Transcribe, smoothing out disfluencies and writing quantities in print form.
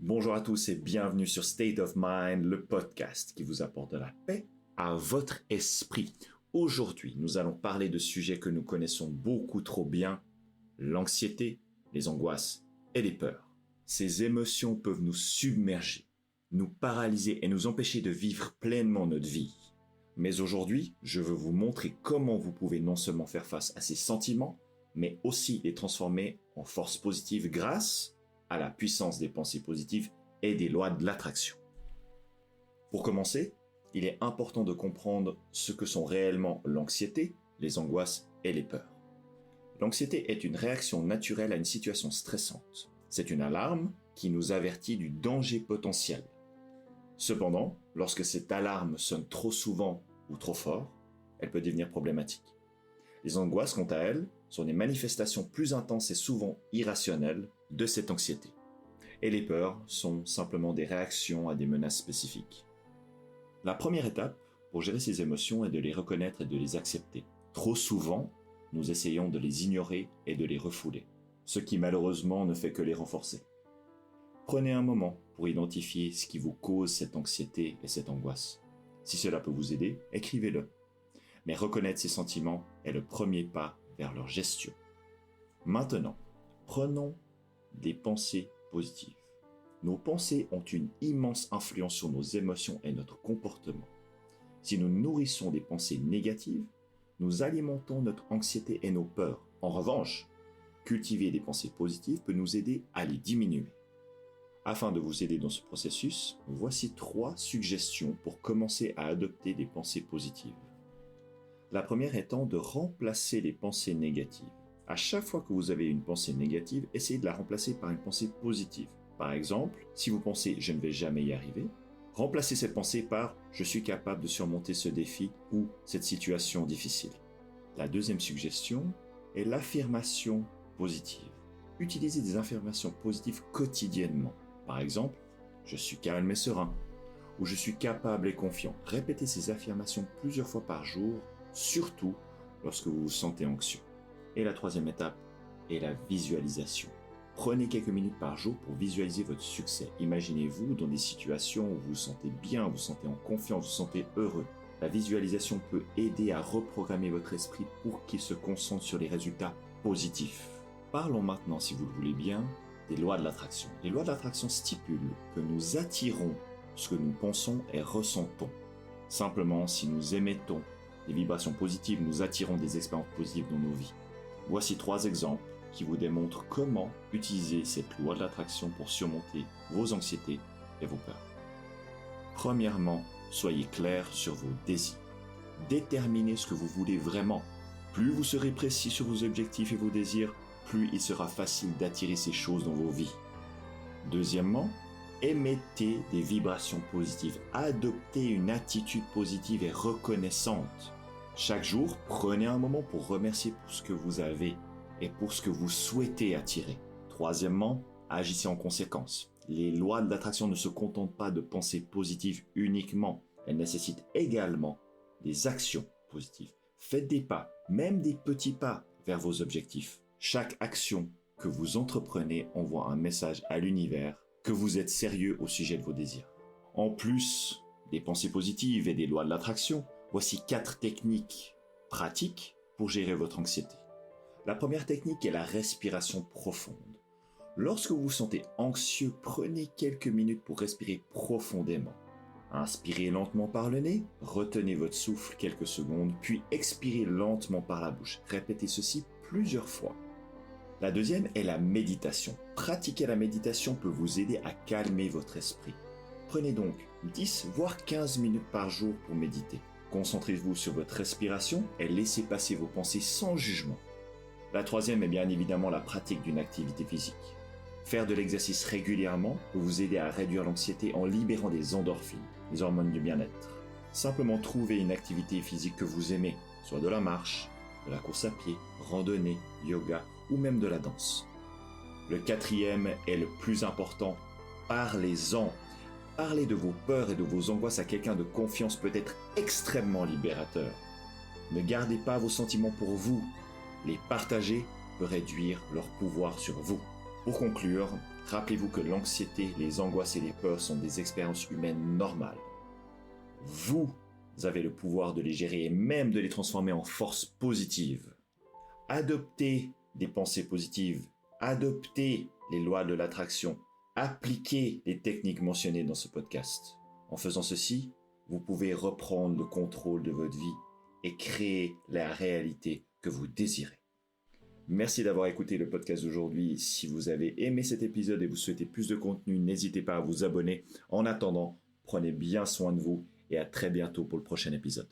Bonjour à tous et bienvenue sur State of Mind, le podcast qui vous apporte de la paix à votre esprit. Aujourd'hui, nous allons parler de sujets que nous connaissons beaucoup trop bien, l'anxiété, les angoisses et les peurs. Ces émotions peuvent nous submerger, nous paralyser et nous empêcher de vivre pleinement notre vie. Mais aujourd'hui, je veux vous montrer comment vous pouvez non seulement faire face à ces sentiments, mais aussi les transformer en force positive grâce à la puissance des pensées positives et des lois de l'attraction. Pour commencer, il est important de comprendre ce que sont réellement l'anxiété, les angoisses et les peurs. L'anxiété est une réaction naturelle à une situation stressante. C'est une alarme qui nous avertit du danger potentiel. Cependant, lorsque cette alarme sonne trop souvent ou trop fort, elle peut devenir problématique. Les angoisses, quant à elles, sont des manifestations plus intenses et souvent irrationnelles de cette anxiété. Et les peurs sont simplement des réactions à des menaces spécifiques. La première étape pour gérer ces émotions est de les reconnaître et de les accepter. Trop souvent, nous essayons de les ignorer et de les refouler, ce qui malheureusement ne fait que les renforcer. Prenez un moment pour identifier ce qui vous cause cette anxiété et cette angoisse. Si cela peut vous aider, écrivez-le. Mais reconnaître ces sentiments est le premier pas vers leur gestion. Maintenant, prenons des pensées positives. Nos pensées ont une immense influence sur nos émotions et notre comportement. Si nous nourrissons des pensées négatives, nous alimentons notre anxiété et nos peurs. En revanche, cultiver des pensées positives peut nous aider à les diminuer. Afin de vous aider dans ce processus, voici 3 suggestions pour commencer à adopter des pensées positives. La première étant de remplacer les pensées négatives. À chaque fois que vous avez une pensée négative, essayez de la remplacer par une pensée positive. Par exemple, si vous pensez « je ne vais jamais y arriver », remplacez cette pensée par « je suis capable de surmonter ce défi ou cette situation difficile ». La deuxième suggestion est l'affirmation positive. Utilisez des affirmations positives quotidiennement. Par exemple, « je suis calme et serein » ou « je suis capable et confiant ». Répétez ces affirmations plusieurs fois par jour, surtout lorsque vous vous sentez anxieux. Et la troisième étape est la visualisation. Prenez quelques minutes par jour pour visualiser votre succès. Imaginez-vous dans des situations où vous vous sentez bien, vous vous sentez en confiance, vous vous sentez heureux. La visualisation peut aider à reprogrammer votre esprit pour qu'il se concentre sur les résultats positifs. Parlons maintenant, si vous le voulez bien, des lois de l'attraction. Les lois de l'attraction stipulent que nous attirons ce que nous pensons et ressentons. Simplement, si nous émettons des vibrations positives, nous attirons des expériences positives dans nos vies. Voici 3 exemples qui vous démontrent comment utiliser cette loi de l'attraction pour surmonter vos anxiétés et vos peurs. Premièrement, soyez clair sur vos désirs. Déterminez ce que vous voulez vraiment. Plus vous serez précis sur vos objectifs et vos désirs, plus il sera facile d'attirer ces choses dans vos vies. Deuxièmement, émettez des vibrations positives. Adoptez une attitude positive et reconnaissante. Chaque jour, prenez un moment pour remercier pour ce que vous avez et pour ce que vous souhaitez attirer. Troisièmement, agissez en conséquence. Les lois de l'attraction ne se contentent pas de pensées positives uniquement. Elles nécessitent également des actions positives. Faites des pas, même des petits pas, vers vos objectifs. Chaque action que vous entreprenez envoie un message à l'univers que vous êtes sérieux au sujet de vos désirs. En plus des pensées positives et des lois de l'attraction, voici 4 techniques pratiques pour gérer votre anxiété. La première technique est la respiration profonde. Lorsque vous vous sentez anxieux, prenez quelques minutes pour respirer profondément. Inspirez lentement par le nez, retenez votre souffle quelques secondes, puis expirez lentement par la bouche. Répétez ceci plusieurs fois. La deuxième est la méditation. Pratiquer la méditation peut vous aider à calmer votre esprit. Prenez donc 10 voire 15 minutes par jour pour méditer. Concentrez-vous sur votre respiration et laissez passer vos pensées sans jugement. La troisième est bien évidemment la pratique d'une activité physique. Faire de l'exercice régulièrement peut vous aider à réduire l'anxiété en libérant des endorphines, les hormones du bien-être. Simplement trouvez une activité physique que vous aimez, soit de la marche, de la course à pied, randonnée, yoga ou même de la danse. Le quatrième est le plus important, parlez-en. Parler de vos peurs et de vos angoisses à quelqu'un de confiance peut être extrêmement libérateur. Ne gardez pas vos sentiments pour vous. Les partager peut réduire leur pouvoir sur vous. Pour conclure, Rappelez-vous que l'anxiété, les angoisses et les peurs sont des expériences humaines normales. Vous avez le pouvoir de les gérer et même de les transformer en force positive. Adoptez des pensées positives, adoptez les lois de l'attraction, appliquez les techniques mentionnées dans ce podcast. En faisant ceci, vous pouvez reprendre le contrôle de votre vie et créer la réalité que vous désirez. Merci d'avoir écouté le podcast d'aujourd'hui. Si vous avez aimé cet épisode et vous souhaitez plus de contenu, n'hésitez pas à vous abonner. En attendant, prenez bien soin de vous et à très bientôt pour le prochain épisode.